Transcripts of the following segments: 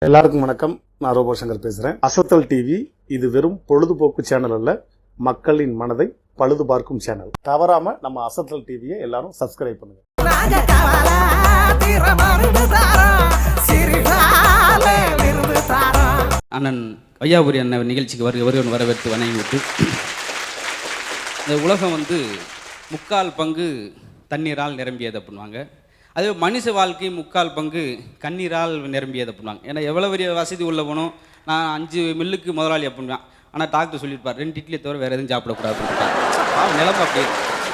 எல்லாருக்கும் வணக்கம். நான் ரோபோ சங்கர் பேசுறேன். அசத்தல் டிவி இது வெறும் பொழுதுபோக்கு சேனல் அல்ல, மக்களின் மனதை பழுது பார்க்கும் சேனல். தவறாம நம்ம அசத்தல் டிவியை எல்லாரும் சப்ஸ்கிரைப் பண்ணுங்க. அண்ணன் வையாபுரி அண்ணன் நிகழ்ச்சிக்கு வருவன் வரவேற்று வணங்கிவிட்டு, இந்த உலகம் முக்கால் பங்கு தண்ணீரால் நிரம்பியது அப்படின்வாங்க. அதே மனுஷ வாழ்க்கை முக்கால் பங்கு கண்ணீரால் நிரம்பியது அப்படின்வாங்க. ஏன்னா எவ்வளோ பெரிய வசதி உள்ளவனும் நான் 5 மில்லுக்கு முதலாளி அப்படின்வான். ஆனால் டாக்டர் சொல்லியிருப்பார் 2 இட்லியை தவிர வேறு எதுவும் சாப்பிடக்கூடாது அப்படின்ட்டார். நிலைமை அப்படி.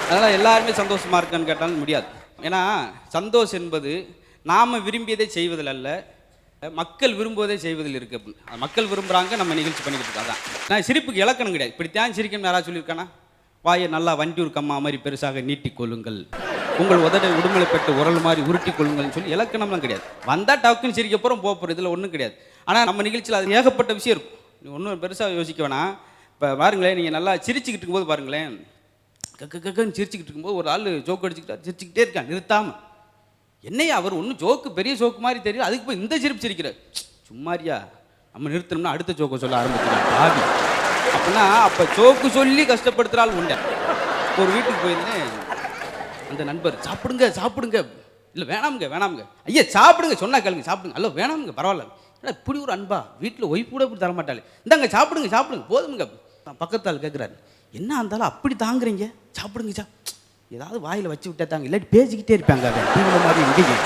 அதனால் எல்லாருமே சந்தோஷமாக இருக்கான்னு கேட்டாலும் முடியாது. ஏன்னா சந்தோஷம் என்பது நாம் விரும்பியதை செய்வதில் அல்ல, மக்கள் விரும்புவதை செய்வதில் இருக்குது அப்படின்னு. மக்கள் விரும்புகிறாங்க, நம்ம நிகழ்ச்சி பண்ணிக்கிட்டு இருக்கா தான். நான் சிரிப்புக்கு இலக்கணம் கிடையாது. இப்படித்தான் சிரிக்கணும் யாராவது சொல்லியிருக்கானா? வாயை நல்லா வண்டியூர் கம்மா மாதிரி பெருசாக நீட்டிக் கொள்ளுங்கள், உங்கள் உதடை உடுமலை பெற்ற உரல் மாதிரி உருட்டி கொள்ளுங்கள்னு சொல்லி இலக்கணம்லாம் கிடையாது. வந்தால் டக்குன்னு சிரிக்க போகிறோம் போகிறோம், இதில் ஒன்றும் கிடையாது. ஆனால் நம்ம நிகழ்ச்சியில் அது ஏகப்பட்ட விஷயம் இருக்கும். ஒன்றும் பெருசாக யோசிக்க வேணாம். இப்போ பாருங்களேன், நீங்கள் நல்லா சிரிச்சுக்கிட்டு இருக்கும்போது பாருங்களேன், கக்குன்னு சிரிச்சுக்கிட்டு இருக்கும்போது ஒரு ஆள் ஜோக்கு அடிச்சுக்கிட்டா சிரிச்சுக்கிட்டே இருக்கான் நிறுத்தாமல். என்னையா அவர் ஒன்றும் ஜோக்கு பெரிய ஜோக்கு மாதிரி தெரியல, அதுக்கு போய் இந்த சிரிப்பு சிரிக்கிறார். சும்மாரியா, நம்ம நிறுத்தணும்னா அடுத்த ஜோக்கை சொல்ல ஆரம்பிக்கிறோம் பாவி அப்படின்னா. அப்போ ஜோக்கு சொல்லி கஷ்டப்படுத்துகிற ஆள் உண்டை. ஒரு வீட்டுக்கு போயிருந்தேன், அந்த நண்பர் சாப்பிடுங்க சாப்பிடுங்க, இல்லை வேணாமுங்க ஐயா சாப்பிடுங்க, சொன்னா கேளுங்க சாப்பிடுங்க, அல்ல வேணாமுங்க பரவாயில்ல. ஏன்னா இப்படி ஒரு அன்பா வீட்டில் ஒய்ஃப் கூட இப்படி தரமாட்டாள். இந்தாங்க சாப்பிடுங்க போதுமுங்க. பக்கத்தால் கேட்குறாரு, என்ன இருந்தாலும் அப்படி தாங்குறீங்க, சாப்பிடுங்க ஏதாவது வாயில் வச்சு விட்டா தாங்க, இல்லாட்டி பேசிக்கிட்டே இருப்பாங்க. டிவியில் மாதிரி எங்கேயும்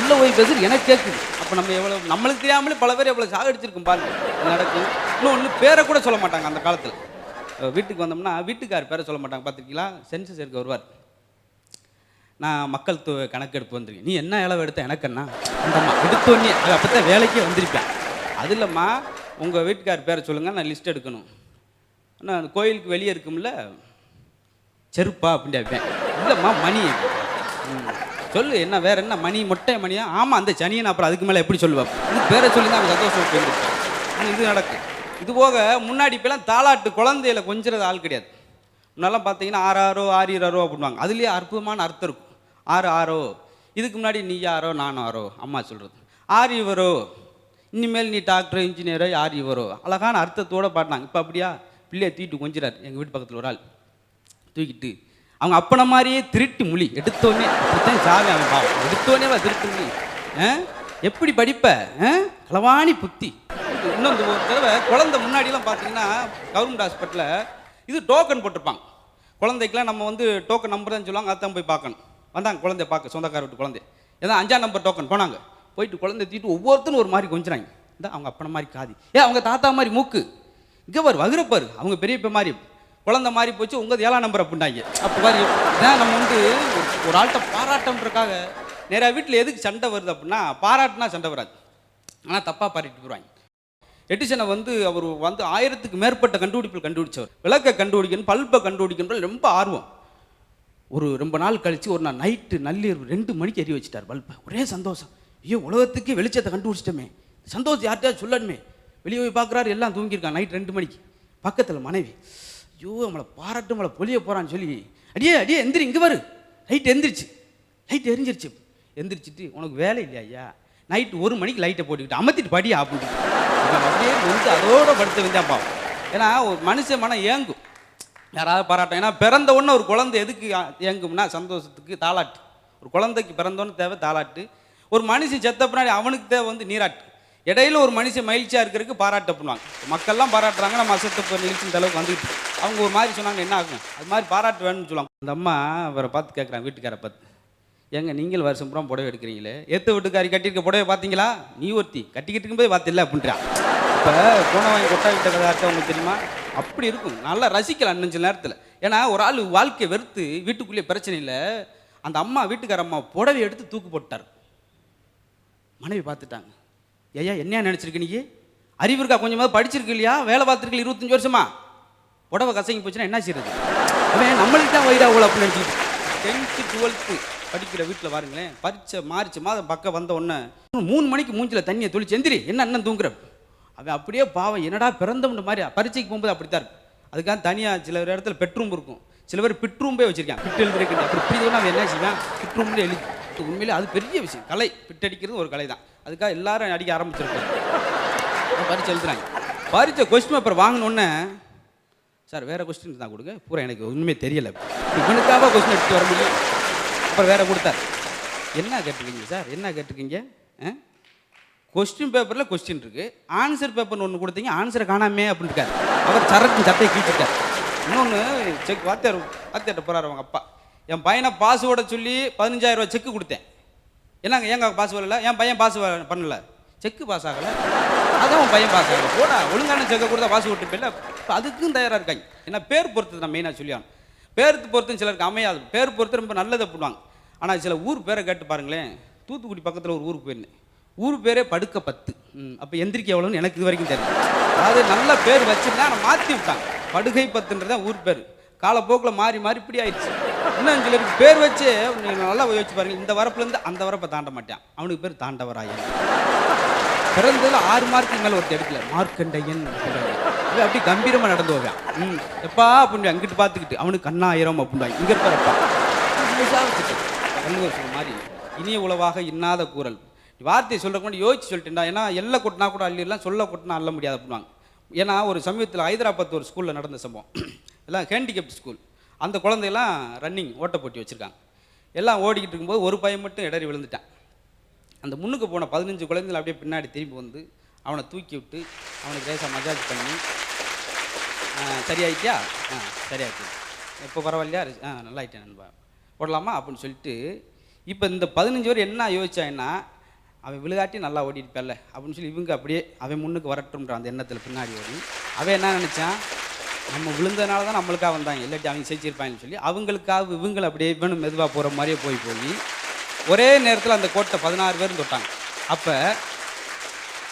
இல்லை ஒய்ஃப் பேசுறது எனக்கு கேட்குது. அப்போ நம்ம எவ்வளோ நம்மளுக்கு தெரியாமலே பல பேர் எவ்வளோ சாகடிச்சிருக்கும் பாருங்க நடக்கும். இன்னொன்று பேரை கூட சொல்ல மாட்டாங்க அந்த காலத்தில். வீட்டுக்கு வந்தோம்னா வீட்டுக்கார் பேரை சொல்ல மாட்டாங்க. பார்த்துருக்கீங்களா? சென்சஸ் எடுக்க வருவார். நான் மக்கள் கணக்கெடுப்பு வந்திருக்கேன், நீ என்ன இளவு எடுத்த எனக்கு என்ன அந்தம்மா எடுத்தோன்னே அது அப்போ தான் வேலைக்கே வந்திருப்பேன். அது இல்லைம்மா உங்கள் வீட்டுக்கார் பேரை சொல்லுங்கள், நான் லிஸ்ட் எடுக்கணும். ஆனால் அந்த கோயிலுக்கு வெளியே இருக்கும்ல செருப்பா அப்படின்னு கேட்பேன். இல்லைம்மா மணி சொல்லு, என்ன வேறு என்ன மணி மொட்டை மணியா? ஆமாம் அந்த சனியன். அப்புறம் அதுக்கு மேலே எப்படி சொல்லுவேன்? இது பேரை சொல்லி தான் அவன் சந்தோஷம் போயிருந்துருக்கேன். இது நடக்கும். இது போக முன்னாடி இப்போலாம் தாலாட்டு குழந்தையில கொஞ்சிறது ஆள் கிடையாது. முன்னெல்லாம் பார்த்தீங்கன்னா 6 ஆரோ அப்படின்வாங்க. அதுலேயே அற்புதமான அர்த்தம் இருக்கும். 6 இதுக்கு முன்னாடி நீ யாரோ நான் ஆரோ அம்மா சொல்கிறது. 6 இவரோ, இனிமேல் நீ டாக்டரோ இன்ஜினியரோ 6 இவரோ, அழகான அர்த்தத்தோடு பாடினாங்க. இப்போ அப்படியா? பிள்ளையை தூக்கிட்டு கொஞ்சிறாரு. எங்கள் வீட்டு பக்கத்தில் ஒரு ஆள் தூக்கிட்டு அவங்க அப்பனை மாதிரியே திருட்டு மொழி எடுத்தோடனே அப்படித்தான் சாவி. அவன் பாவம் எடுத்தோடனே திருட்டு மொழி. எப்படி படிப்ப களவாணி புத்தி. இன்னும் ஒரு தடவை குழந்தை முன்னாடிலாம் பார்த்தீங்கன்னா கவர்மெண்ட் ஹாஸ்பிட்டலில் இது டோக்கன் போட்டிருப்பாங்க. குழந்தைக்கெலாம் நம்ம டோக்கன் நம்பர் தான் சொல்லுவாங்க, அதான் போய் பார்க்கணும். வந்தாங்க குழந்தைய பார்க்க, சொந்தக்கார விட்டு குழந்தை ஏதாவது 5ஆம் நம்பர் டோக்கன் போனாங்க. போயிட்டு குழந்தை தூக்கிட்டு ஒவ்வொருத்தரும் ஒரு மாதிரி கொஞ்சிறாங்க. இந்த அவங்க அப்பனை மாதிரி காதி, அவங்க தாத்தா மாதிரி மூக்கு, இங்கே பாரு வகுறப்பாரு, அவங்க பெரியப்ப மாதிரி குழந்தை மாதிரி போச்சு, உங்கள் 7ஆம் நம்பர் அப்படின்ட்டாங்க. அப்போ பாரு ஏன் நம்ம ஒரு ஆள்கிட்ட பாராட்டம்ன்றக்காக நேராக வீட்டில் எதுக்கு சண்டை வருது அப்படின்னா, பாராட்டுனா சண்டை வராது, ஆனால் தப்பாக பாராட்டிட்டு போயிடுவாங்க. எடிசனை அவர் 1000க்கு மேற்பட்ட கண்டுபிடிப்புகள் கண்டுபிடிச்சவர். விளக்கை கண்டுபிடிக்கணும், பல்பை கண்டுபிடிக்கணும் ரொம்ப ஆர்வம். ரொம்ப நாள் கழித்து ஒரு நாள் நைட்டு நள்ளிரவு 2 மணிக்கு எரிய வச்சுட்டார் பல்பை. ஒரே சந்தோஷம், ஐயோ உலகத்துக்கே வெளிச்சத்தை கண்டுபிடிச்சிட்டோமே, சந்தோஷம் யார்கிட்டயாவது சொல்லணுமே. வெளியே போய் பார்க்குறாரு, எல்லாம் தூங்கியிருக்காங்க. நைட் 2 மணிக்கு பக்கத்தில் மனைவி, ஐயோ நம்மளை பாராட்டு நம்மளை பொலிய போகிறான்னு சொல்லி, அடியே எந்திரி இங்கே வரு. லைட் எரிஞ்சிருச்சு. எந்திரிச்சிட்டு உனக்கு வேலை இல்லையா ஐயா, நைட்டு 1 மணிக்கு லைட்டை போட்டுக்கிட்டு அமர்த்திட்டு படியா அப்படின்னு அப்படியே அதோட படுத்து வந்தா பாவம். ஏன்னா ஒரு மனுஷன் மனம் ஏங்கும் யாராவது பாராட்டம். ஏன்னா பிறந்த உடனே ஒரு குழந்தை எதுக்கு ஏங்கும்னா சந்தோஷத்துக்கு. தாலாட்டு, ஒரு குழந்தைக்கு பிறந்தோன்னு தேவை தாலாட்டு. ஒரு மனுஷன் செத்த பின்னாடி அவனுக்கு தேவை நீராட்டு. இடையில ஒரு மனுஷன் மகிழ்ச்சியாக இருக்கிறதுக்கு பாராட்டு பண்ணுவாங்க. மக்கள்லாம் பாராட்டுறாங்க, நம்ம அசத்து நிகழ்ச்சி அளவுக்கு வந்துட்டு அவங்க ஒரு மாதிரி சொன்னாங்க, என்ன ஆகும் அது மாதிரி பாராட்டு வேணும்னு சொல்லுவாங்க. அந்த அம்மா அவரை பார்த்து கேட்குறாங்க, வீட்டுக்காரை பார்த்து, ஏங்க நீங்கள் வருஷம் பூரா புடவை எடுக்கிறீங்களே, ஏற்ற வீட்டுக்காரி கட்டியிருக்க புடவை பார்த்தீங்களா? நீ ஒருத்தி கட்டிக்கிட்டு இருக்கும்போது பார்த்தில்ல அப்படின்றான். இப்போ கோண வாங்கி கொட்டா விட்ட கதை அவங்களுக்கு தெரியுமா? அப்படி இருக்கும், நல்லா ரசிக்கலாம் அஞ்சு நேரத்தில். ஏன்னா ஒரு ஆள் வாழ்க்கையை வெறுத்து வீட்டுக்குள்ளேயே பிரச்சனை இல்லை. அந்த அம்மா வீட்டுக்கார அம்மா புடவை எடுத்து தூக்கு போட்டார். மனைவி பார்த்துட்டாங்க, ஐயா என்ன நினச்சிருக்கு, நீ அறிவு இருக்கா, கொஞ்சமாவது படிச்சிருக்கு இல்லையா, வேலை பார்த்துருக்கு 25 வருஷமா, புடவை கசங்கி போச்சுன்னா என்ன செய்யறது? அவன் நம்மளுக்கு தான் வயிறாகுல அப்படின்னு நினச்சிக்கிட்டு 10th 12th படிக்கிற வீட்டில் பாருங்களேன், பரீட்சை மார்ச் மாதம் பக்கம் வந்த உடனே 3 மணிக்கு மூஞ்சில் தண்ணியை தொளிச்சு எந்திரி என்ன அண்ணன் தூங்குற. அவன் அப்படியே பாவம், என்னடா பிறந்தவன்ற மாதிரி. பரீட்சைக்கு போகும்போது அப்படித்தான் இருக்கும். அதுக்காக தனியாக சில இடத்துல பெட்ரூம் இருக்கும், சில பேர் பிட்ரூம்பே வச்சிருக்கான், பிட்டு எழுதுறதுக்கு. அப்படி இப்படி அவன் என்ன செய்வான், பிட்ரூம்ல எழுதி பிட் உண்மையிலே அது பெரிய விஷயம். கலை பிட் அடிக்கிறது ஒரு கலை தான். அதுக்காக எல்லாரும் அடிக்க ஆரம்பிச்சிருக்காங்க. பரீட்சை எழுதுறாங்க. பரீட்சை கொஸ்டின் பேப்பர் வாங்கினோடனே சார் வேறு கொஸ்டின் தான் கொடுங்க, பூரா எனக்கு ஒன்றுமே தெரியலை, இவனுக்காக கொஸ்டின் எடுத்து வர முடியும். அப்புறம் வேறு கொடுத்தார். என்ன கேட்டிருக்கீங்க சார், என்ன கேட்டிருக்கீங்க? கொஸ்டின் பேப்பரில் கொஸ்டின் இருக்குது, ஆன்சர் பேப்பர்னு ஒன்று கொடுத்தீங்க, ஆன்சரை காணாமே அப்படின்னு இருக்காரு. அவர் சட்டையை கீழ்ச்சிட்டார். இன்னொன்று செக் வாத்தியார்ட்ட போகிறார் அவங்க அப்பா. என் பையனை பாஸ்வேர்டை சொல்லி 15,000 ரூபா செக்கு கொடுத்தேன். என்னங்க ஏங்க பாஸ் வரல? என் பையன் பாஸ் பண்ணல, செக்கு பாஸ் ஆகலை, அதான் உன் பையன் பாஸ் ஆகலை. போடா, ஒழுங்கான செக்கை கொடுத்தா பாஸ் விட்டு போயில. இப்போ அதுக்கும் தயாராக இருக்காங்க. ஏன்னா பேர் பொறுத்து நான் மெயினாக சொல்லியான். பேருக்கு பொறுத்தும் சிலருக்கு அமையாது, பேர் பொறுத்து ரொம்ப நல்லதை பண்ணுவாங்க. ஆனால் சில ஊர் பேரை கேட்டு பாருங்களேன். தூத்துக்குடி பக்கத்தில் ஒரு ஊருக்கு போயிருந்தேன். ஊர் பேரே படுக்க 10. அப்போ எந்திரிக்க எவ்வளோன்னு எனக்கு இது வரைக்கும் தெரியும். அதாவது நல்ல பேர் வச்சுருந்தா நான் மாற்றி விட்டாங்க. படுகை 10ன்றதான் ஊர் பேர். காலப்போக்கில் மாறி மாறி இப்படி ஆயிடுச்சு. இன்னும் சிலருக்கு பேர் வச்சு நல்லா யோசிச்சு பாருங்க. இந்த வரப்புலேருந்து அந்த வரப்பை தாண்ட மாட்டான், அவனுக்கு பேர் தாண்டவராயன். பிறந்ததில் 6 மார்க்கு மேலே ஒருத்தர் எடுக்கல, மார்க்கண்டையன் அப்படி கம்பீரமாக நடந்து வருவான். எப்பா அப்படின்னு அங்கிட்டு பார்த்துக்கிட்டு அவனுக்கு கண்ணாயிரம் அப்படின்வாங்க. இங்கே இருப்பாரப்பா வச்சுட்டு வள்ளுவர் சொல்ற மாதிரி இனிய உளவாக இன்னாத கூறல் வார்த்தையை சொல்கிறக்கு முன்னாடி யோசிச்சு சொல்லிட்டேன்டா. ஏன்னா எல்லாம் கொட்டினா கூட அள்ளிடலாம், சொல்ல கொட்டினா அள்ள முடியாது அப்படின்வாங்க. ஏன்னா ஒரு சமயத்தில் ஹைதராபாத் ஒரு ஸ்கூலில் நடந்த சம்பவம். எல்லாம் ஹேண்டிகேப்ட் ஸ்கூல். அந்த குழந்தையெல்லாம் ரன்னிங் ஓட்ட போட்டி வச்சுருக்காங்க. எல்லாம் ஓடிக்கிட்டு இருக்கும்போது ஒரு பையன் மட்டும் இடறி விழுந்துட்டான். அந்த முன்னுக்கு போன 15 குழந்தைகள் அப்படியே பின்னாடி திரும்பி வந்து அவனை தூக்கி விட்டு அவனுக்கு லேசாக மஜாஜ் பண்ணி சரியாயிட்டியா? சரியாயிட்டு. இப்போ பரவாயில்லையா? நல்லா ஆயிட்டேன் நண்பா, போடலாமா அப்படின்னு சொல்லிட்டு. இப்போ இந்த 15 பேர் என்ன யோசிச்சாங்கன்னா, அவன் விழுகாட்டி நல்லா ஓடிட்டுப்பல்ல அப்படின்னு சொல்லி இவங்க அப்படியே அவன் முன்னுக்கு வரட்டும்ன்ற அந்த எண்ணத்தில் பின்னாடி ஓடி அவன் என்ன நினச்சான், நம்ம விழுந்ததுனால தான் நம்மளுக்காக வந்தாங்க, இல்லாட்டி அவங்க செஞ்சிருப்பாங்கன்னு சொல்லி அவங்களுக்காக இவங்களை அப்படியே இவனும் மெதுவாக போகிற மாதிரியே போய் ஒரே நேரத்தில் அந்த கோட்டை 16 பேரும் தொட்டாங்க. அப்போ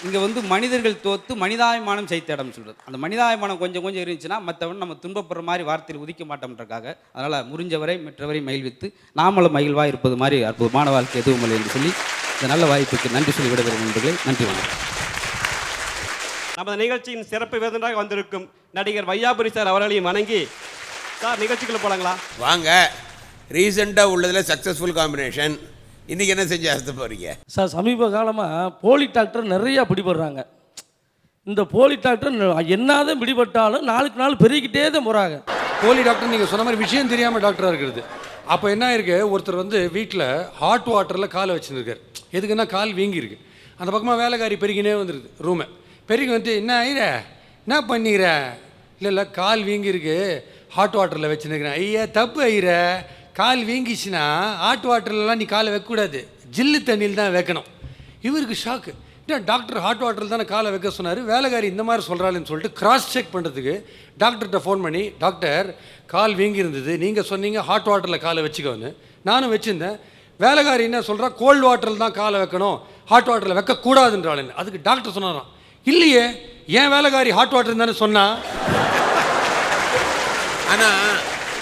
இங்கே வந்து மனிதர்கள் தோற்று மனிதாபிமானம் செய்திடம் சொல்கிறது. அந்த மனிதாபிமானம் கொஞ்சம் கொஞ்சம் இருந்துச்சுன்னா மற்றவன் நம்ம துன்பப்படுற மாதிரி வார்த்தையில் உதிக்க மாட்டோம்ன்றக்காக. அதனால் முடிஞ்சவரை மற்றவரை மகிழ்வித்து நாமளும் மகிழ்வாக இருப்பது மாதிரி அற்புதமான வாழ்க்கை எதுவும் இல்லை என்று சொல்லி இந்த நல்ல வாய்ப்புக்கு நன்றி சொல்லி விடைபெறும் நண்பர்களே. நன்றி, வணக்கம். நமது நிகழ்ச்சியின் சிறப்பு விருந்தினராக வந்திருக்கும் நடிகர் வையாபுரி சார் அவர்களையும் வணங்கி சார் நிகழ்ச்சிக்குள்ள போலாங்களா? வாங்க. ரீசெண்டாக உள்ளதில் சக்ஸஸ்ஃபுல் காம்பினேஷன். இன்றைக்கி என்ன செஞ்சு அசத்த போகிறீங்க சார்? சமீப காலமாக போலி டாக்டர் நிறையா பிடிபடுறாங்க. இந்த போலி டாக்டர் என்னதான் பிடிபட்டாலும் நாளுக்கு நாள் பெருகிட்டே தான் போகிறாங்க. போலி டாக்டர் நீங்கள் சொன்ன மாதிரி விஷயம் தெரியாமல் டாக்டராக இருக்கிறது. அப்போ என்ன ஆயிருக்கு, ஒருத்தர் வந்து வீட்டில் ஹாட் வாட்டரில் காலை வச்சுருக்கார். எதுக்குன்னா கால் வீங்கியிருக்கு. அந்த பக்கமாக வேலைக்காரி பெருகினே வந்துருது ரூமை. பெருகி வந்து என்ன ஆயிர, என்ன பண்ணிக்கிற? இல்லை கால் வீங்கியிருக்கு, ஹாட் வாட்டரில் வச்சுருக்கிறேன். ஐயா தப்பு ஐயிற, கால் வீங்கிச்சுன்னா ஹாட் வாட்டர்லாம் நீ காலை வைக்கக்கூடாது, ஜில்லு தண்ணியில் தான் வைக்கணும். இவருக்கு ஷாக்கு. டாக்டர் ஹாட் வாட்டரில் தானே காலை வைக்க சொன்னார், வேலைக்காரி இந்த மாதிரி சொல்கிறாள்னு சொல்லிட்டு கிராஸ் செக் பண்ணுறதுக்கு டாக்டர்கிட்ட ஃபோன் பண்ணி, டாக்டர் கால் வீங்கி இருந்தது, நீங்கள் சொன்னீங்க ஹாட் வாட்டரில் காலை வச்சுக்கோன்னு, நானும் வச்சுருந்தேன். வேலைக்காரி என்ன சொல்கிறா, கோல்டு வாட்டரில் தான் காலை வைக்கணும், ஹாட் வாட்டரில் வைக்கக்கூடாதுன்றாள். அதுக்கு டாக்டர் சொன்னாராம், இல்லையே ஏன் வேலைக்காரி ஹாட் வாட்டர் தானே சொன்னா. ஆனால்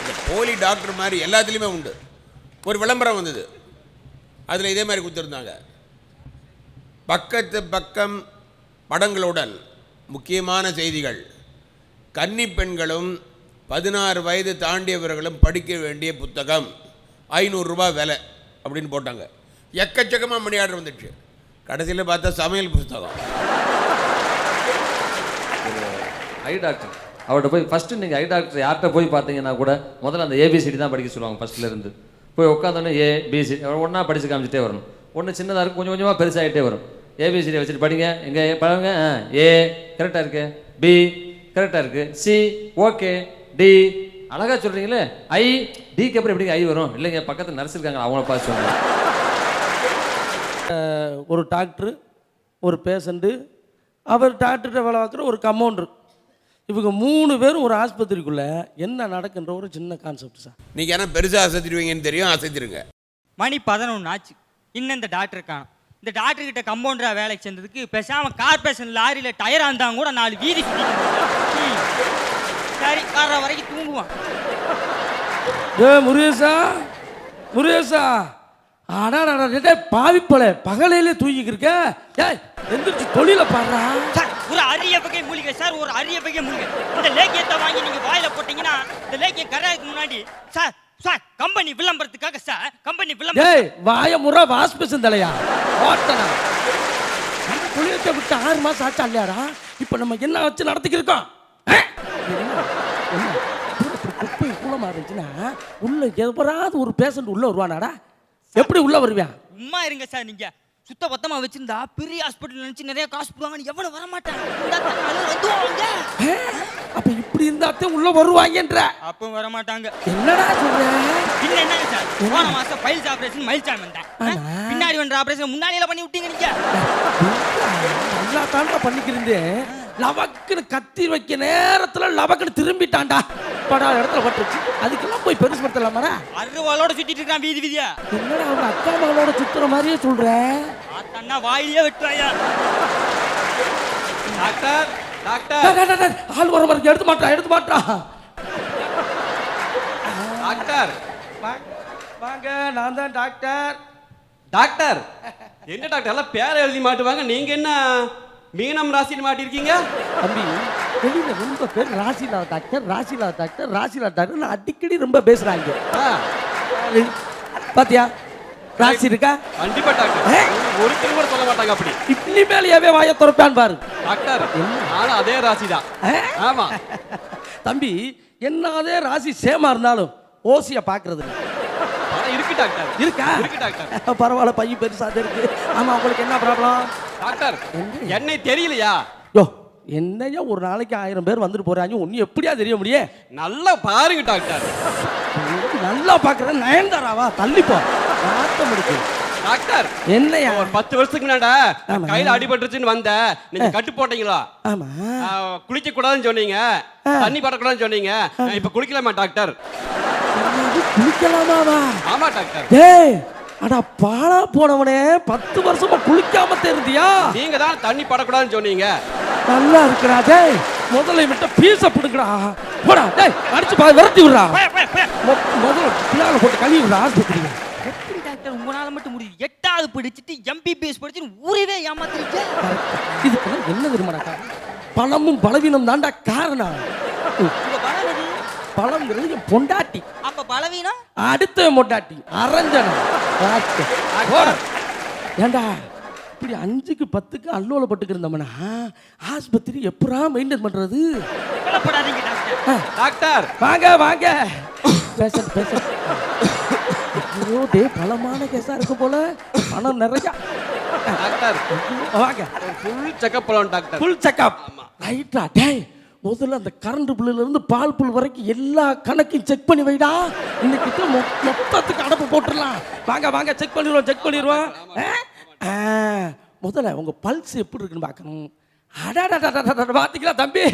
இந்த போலி டாக்டர் மாதிரி எல்லாத்துலேயுமே உண்டு. ஒரு விளம்பரம் வந்தது, அதில் இதே மாதிரி கொடுத்துருந்தாங்க. பக்கத்து பக்கம் படங்களுடன் முக்கியமான செய்திகள், கன்னி பெண்களும் 16 வயது தாண்டியவர்களும் படிக்க வேண்டிய புத்தகம், 500 ரூபாய் விலை அப்படின்னு போட்டாங்க. எக்கச்சக்கமாக மணி ஆர்டர் வந்துடுச்சு. கடைசியில் பார்த்தா சமையல் புத்தகம். ஐ டாக்டர் அவர்கிட்ட போய் ஃபஸ்ட்டு நீங்கள் ஐ டாக்டர் யார்கிட்ட போய் பார்த்தீங்கன்னா கூட முதல்ல அந்த ஏபிசிடி தான் படிக்க சொல்லுவாங்க. ஃபஸ்ட்லேருந்து போய் உட்காந்தோன்னே ஏபிசிடி ஒன்றா படித்து காமிச்சிட்டே வரணும். ஒன்று சின்னதாக இருக்கும், கொஞ்சம் கொஞ்சமாக பெருசாகிட்டே வரும். ஏபிசிடியை வச்சுட்டு படிங்க, எங்கே பழங்க, ஏ கரெக்டாக இருக்கு, பி கரெக்டாக இருக்குது, சி ஓகே, டி அழகாக சொல்கிறீங்களே, ஐ டிக்கு அப்புறம் எப்படிங்க ஐ வரும்? இல்லைங்க பக்கத்தில் நர்ஸ் இருக்காங்க, அவங்கள பார்த்து சொல்லுங்க. ஒரு டாக்டரு, ஒரு பேஷண்ட்டு, அவர் டாக்டர்கிட்ட வேலை பார்க்குற ஒரு கம்பவுண்டர், இவங்க 3 பேரும் ஒரு ஆஸ்பத்திரிக்குள்ளே என்ன நடக்குன்ற ஒரு சின்ன கான்செப்ட் சார். நீங்கள் ஏன்னா பெருசாக அசைத்திடுவீங்கன்னு தெரியும், அசைத்திருங்க. மணி 11 ஆச்சு, இன்னும் இந்த டாக்டர் காணும். இந்த டாக்டர்கிட்ட கம்பவுண்டராக வேலைக்கு சேர்ந்ததுக்கு பேசாமல் கார்பரேஷன் லாரியில் டயராக இருந்தாங்க கூட 4 வீதி சரி வர்ற வரைக்கும் தூங்குவான். முருகேசா முருகேசா, ஆடா பாவிப்பல பகலையிலே தூங்கிக்கிருக்க, ஏய் எந்திரிச்சு தொழில பாடுறா சார். ஒரு அரிய வகை மூலிகை சார், ஒரு அரிய வகை மூலிகை. இந்த லேக்கியத்தை வாங்கி நீங்கள் வாயில் போட்டிங்கன்னா இந்த லேக்கியம் கரையாதுக்கு முன்னாடி சார் சார் கம்பெனி விளம்பரத்துக்காக சார் கம்பெனி விளம்பரம். டேய் வாய முறை வாஸ்பேசன் தலையா ஓட்டனா நம்ம புளியத்தை விட்டு 6 மாசம் ஆச்சா இல்லையாடா? இப்போ நம்ம என்ன வச்சு நடத்திக்கிருக்கோம்? குப்பை கூலமா இருந்துச்சுன்னா உள்ள எவராவது ஒரு பேஷண்ட் உள்ள வருவானாடா? எப்படி உள்ள வருவேன்? சும்மா இருங்க சார், நீங்க சுத்த பத்தமா வச்சிருந்தா பெரிய ஹாஸ்பிட்டல் நினைச்சு நிறைய காசு போடுவாங்கன்னு எவனும் வர மாட்டாங்க. அப்ப இப்படி இருந்தாத்தே உள்ள வருவாங்கன்ற. அப்பவும் வர மாட்டாங்க. என்னடா சொல்ற? பின்ன என்னங்க சார், போன மாசம் பைல்ஸ் ஆபரேஷன் மயில்சாமி வந்தேன். பின்னாடி வந்த ஆபரேஷன் முன்னாடியில பண்ணி விட்டீங்க நீங்க. நல்லா தாண்டா பண்ணிக்கிறீங்க. லவக்குன்னு கத்தி வைக்க நேரத்துல லவக்குன்னு திரும்பிட்டான்டா. படா இடத்துல பட்டுச்சு. அதுக்கெல்லாம் போய் பெருசு படுத்தலாமாடா? அருவாளோட சுத்திட்டு இருக்கான் வீதி வீதியா. என்னடா அவங்க அக்கா மகளோட சுத்துற மாதிரியே சொல்ற? அண்ணா வாயிலே வெட்டுறாயா. டாக்டர் டாக்டர் ஆள் வர மாதிரி எடுத்து மாட்டா. டாக்டர் வாங்க, நான் தான் டாக்டர். டாக்டர் என்ன டாக்டர் எல்லாம் பேரை எழுதி மாட்டுவாங்க, நீங்க என்ன மீனம் ராசின்னு மாட்டிருக்கீங்க? தம்பி வெளியில ரொம்ப பேர் ராசிலா டாக்டர் அடிக்கடி ரொம்ப பேசுறாங்க. பாத்தியா ராசி இருக்கா? கண்டிப்பா டாக்டர், ஒரு கூட சொல்ல மாட்டாங்க அப்படி. இட்லி மேலேயே வாய திறப்பான் பாரு. டாக்டர் நானும் அதே ராசி தான். ஆமா தம்பி, என்னதே ராசி சேமா இருந்தாலும் ஓசிய பாக்குறது இருக்கு டாக்டர். இருக்கா? இருக்கு டாக்டர். பரவாயில்ல, பையன் பெருசா இருக்கு. ஆமா, உங்களுக்கு என்ன ப்ராப்ளம்? டாக்டர் என்னை தெரியலையா? யோ என்னையா ஒரு நாளைக்கு 1000 பேர் வந்துட்டு போறாங்க, ஒன்னு எப்படியா தெரிய முடியும்? நல்லா பாருங்க டாக்டர். நல்லா பாக்குறேன். நயன்தாராவா? தள்ளிப்போ நாட்டம் இருக்கு. டாக்டர் என்னையா ஒரு 10 வருஷத்துக்கு முன்னாடி கையில அடிபட்டுருச்சுன்னு வந்த, நீங்க கட்டு போட்டீங்களா? ஆமா. குளிக்க கூடாதுன்னு சொன்னீங்க, தண்ணி படக்கூடாதுன்னு சொன்னீங்க. இப்ப குளிக்கலாமா டாக்டர்? குளிக்கலாமாவா? ஆமா டாக்டர். டேய் அடா பாழா போனவனே, 10 வருஷமா குளிக்காம தெரிந்தியா? நீங்க தான் தண்ணி படக்கூடாதுன்னு சொன்னீங்க. நல்லா இருக்குடா. டேய் முதல்ல விட்ட பீஸ புடுங்கடா. போடா டேய், அடிச்சு விரட்டி விடுறா. முதல்ல பிள்ளைகளை போட்டு கழுவி விடுறா ஆஸ்பத்திரியில. எப்படி டாக்டர் உங்களால மட்டும் முடியுது? 8வது படிச்சுட்டு MBBS படிச்சு ஊரவே ஏமாத்திருக்க. இதுக்கெல்லாம் என்ன தெரியுமாடா? பணமும் பலவீனம் தாண்டா காரணம். உங்க பலம் எது? பழம்ங்கிறது என் பொண்டாட்டி. அப்ப பலவீனம் அடுத்த பொண்டாட்டி அரஞ்சனா. ஏண்டா இப்படி 5க்கு 10க்கு அல்லோல பட்டுக்கிருந்தோம்னா ஆஸ்பத்திரி எப்படா மெயின்டைன் பண்றது? கவலைப்படாதீங்க டாக்டர். டாக்டர் வாங்க பேச ஐயோ டே பலமான கேஸா இருக்கு போல, பணம் நிறைய. டாக்டர் வாங்க, ஃபுல் செக்கப் பண்ணலாம் டாக்டர். Full checkup. ரைட்டா? டேய் முதல்ல அந்த கரண்ட் பில்லுல இருந்து பால் புல் வரைக்கும் எல்லா கணக்கையும் செக் பண்ணி வைடா. இன்னைக்கு மொத்தத்துக்கு அடப்பு போட்டுடலாம். வாங்க செக் பண்ணிடுவோம். முதல்ல உங்க பல்ஸ் எப்படி இருக்குன்னு பார்க்கணும். பாத்தீங்களா தம்பி?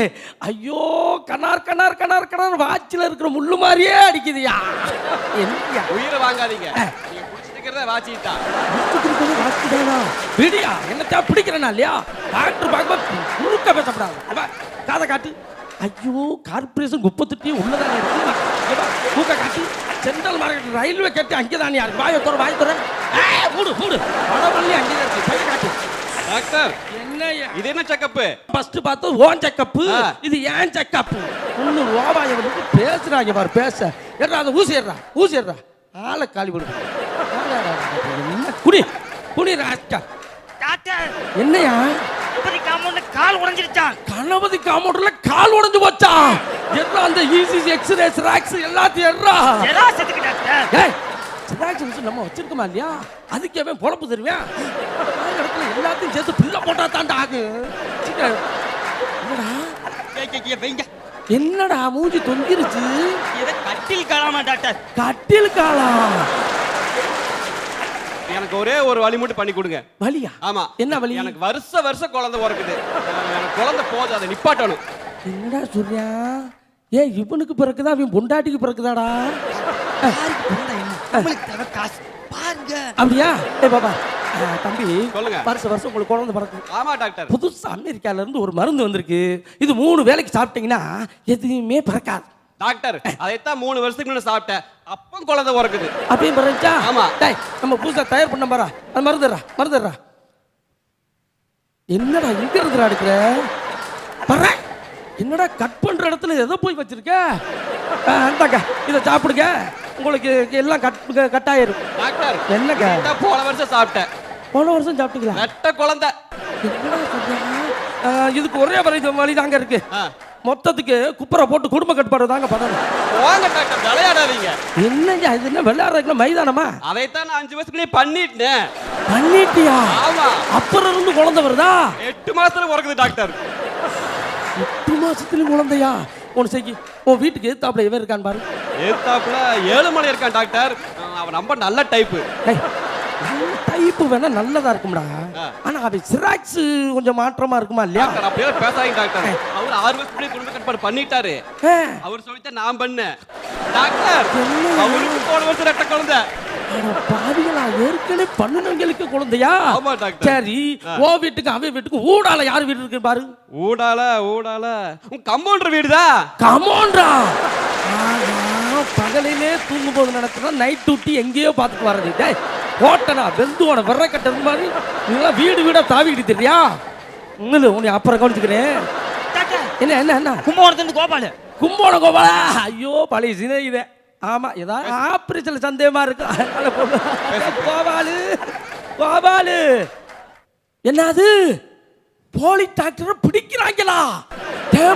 ஐயோ கனார் வாட்சில இருக்கிற முள்ளு மாதிரியே அடிக்குதுயா. என்னையா உயிரை வாங்காதீங்க, நீங்க குடிச்சிட்டு வாட்சிட்டா வாட்சிதானா? விடியா என்னத்த பிடிக்கிறேனா இல்லையா? டாக்டர் பார்க்கும்போது குறுக்க பேசப்படாது. காதை காட்டு. ஐயோ கார்பரேஷன் 38 உள்ளதானே இருக்கு. மூக்க காட்டி சென்ட்ரல் மார்க்கெட் ரயில்வே கட்டி அங்கேதானே இருக்கு. வாயை தோற மூடு வடவள்ளி அங்கே இருக்கு. பைய காட்டு. டாக்டர் என்னையா இது என்ன செக்கப்? ஃபர்ஸ்ட் பார்த்து ஓன் செக்கப், இது ஏன் செக்கப்? ஒன்னு ரோபாயை வந்து பேசுறாங்க பாரு. பேச ஏறா அந்த ஊசி ஏறா ஆளை காலி போடு. என்ன குடி ராஸ்கா. டாக்டர் என்னையா? கணபதி காம்பவுண்ட்ல கால் உடைஞ்சிருச்சான். கணபதி காம்பவுண்ட்ல கால் உடைஞ்சு போச்சா? எல்லாம் அந்த ECG எக்ஸ்ரே ஸ்ராக்ஸ் எல்லாத்தையும் எறா. செத்துக்கு டாக்டர். ஏய் ஸ்ராக்ஸ் நம்ம வச்சிருக்கோமா இல்லையா? அதுக்கு அவன் பொழப்பு தருவான். அந்த மாதிரி இடத்துல எல்லாத்தையும் சேர்த்து பில்ல போட்டா தாண்டா ஆகு. என்னடா வைங்க. என்னடா மூஞ்சி தொங்கிருச்சு? இதை கட்டில் காலாமா டாக்டர்? கட்டில் காலா? எனக்கு ஒரே ஒரு வழி மட்டும் பண்ணி கொடுங்க. வலியா? ஆமா. என்ன வலி? எனக்கு வருஷம் குழந்தை பிறக்குது. எனக்கு குழந்தை போதும், அதை நிப்பாட்டணும். என்னடா சொல்றியா? ஏன் இவனுக்கு பிறக்குதா அவன் பொண்டாட்டிக்கு பிறக்குதாடா? காசு பாருங்க. அப்படியா? பாபா தம்பி சொல்லுங்க. வருஷம் உங்களுக்கு குழந்தை பிறக்குது. ஆமா டாக்டர். புதுசா அமெரிக்கால இருந்து ஒரு மருந்து வந்திருக்கு. இது 3 வேளைக்கு சாப்பிட்டீங்கன்னா எதுவுமே பிறக்காது டாக்டர். அதைத்தான் 3 வருஷத்துக்கு முன்னாடி சாப்பிட்டேன், அப்போ குழந்தை பிறக்குது. அப்படியே பிறந்துச்சா? ஆமா. டேய் நம்ம புதுசா தயார் பண்ண பாரா. அது மருந்துடுறா. என்னடா இங்க இருந்துடா எடுக்கிற? பாரு என்னடா கட் பண்ற இடத்துல எதை போய் வச்சிருக்க? இதை சாப்பிடுங்க. உங்களுக்கு எல்லாம் கட்டாயிரும். டாக்டர் என்னங்க நான் போன வருஷம் சாப்பிட்டேன். போன வருஷம் சாப்பிட்டீங்களா? நெட்ட குழந்தை. என்னடா சொல்றீங்க? இதுக்கு ஒரே வழி தாங்க இருக்கு. ஆ. மொத்தத்துக்கு குப்பரை போட்டு குடும்ப கட்டுப்பாடு தாங்க பண்ணணும். போங்க டாக்டர், விளையாடாதீங்க. என்னங்க இது என்ன விளையாடுறதுக்கு மைதானமா? அதைத்தான் நான் 5 வருஷத்துலயே பண்ணிட்டேன். பண்ணிட்டியா? ஆமா. அப்புறம் இருந்து குழந்தை வருதா? 8 மாசத்துல பிறக்குது டாக்டர். 8 மாசத்துல குழந்தையா? ஒன்று செய்ய உன் வீட்டுக்கு எதிர்த்தாப்புல எவன் இருக்கான்னு பாரு. ஏத்தாப்புல 7 மலை இருக்கான் டாக்டர். அவன் ரொம்ப நல்ல டைப்பு. டைப்பு வேணா நல்லதா இருக்கும்டா. ஆனா அது சிராக்ஸ் கொஞ்சம் மாற்றமா இருக்குமா இல்லையா? டாக்டர் அப்படியே பேசாதீங்க டாக்டர். அவர் 6 வருஷத்துலயே குடும்ப கட்டுப்பாடு பண்ணிட்டாரு. அவர் சொல்லிட்டு நான் பண்ணேன். டாக்டர் அவருக்கு போன வருஷம் ரெட்ட குழந்தை. பாவிகளா, ஏற்கனவே பண்ணுனவங்களுக்கு குழந்தையா? ஆமா டாக்டர். சரி, ஓ வீட்டுக்கு அவன் வீட்டுக்கு ஊடால யார் வீடு இருக்கு பாரு. ஊடால உன் கம்பவுண்டர் வீடுதான். கமோன்டா, பகலிலே தூங்கும் போது நடக்குதா, நைட் டியூட்டி எங்கேயோ பார்த்துட்டு வர்றது. டேய் ஓட்டனா வெந்துவோட விற கட்ட மாதிரி நீங்களாம் வீடு வீடா தாவிக்கிட்டு தெரியா? உன்னை அப்புறம் கவனிச்சுக்கிறேன். என்ன என்ன என்ன கும்பகோணத்துலேருந்து கோபாலு. கும்போண கோபாலா? ஐயோ பழைய சினையுதே. ஆமா, ஏதாவது ஆபரேஷன்ல சந்தேகமா இருக்கு. கோபாலு கோபாலு, என்னது போலி டாக்டரை பிடிக்கிறாங்களா?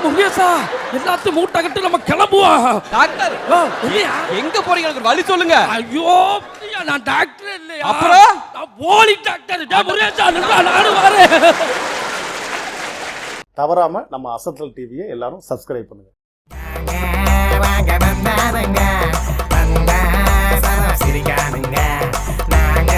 முருகேசா, எல்லாத்தையும் மூட்டை கட்டு நம்ம கிளம்புவோம். டாக்டர் எங்க போறீங்க? எனக்கு வழி சொல்லுங்க. ஐயோ நான் டாக்டர் இல்லையா? அப்புறம் நான் போலி டாக்டர். முருகேசா நானும் வரேன். தவறாம நம்ம அசத்தல் டிவியை எல்லாரும் சப்ஸ்கிரைப் பண்ணுங்க. சிரிக்கானுங்க நாங்க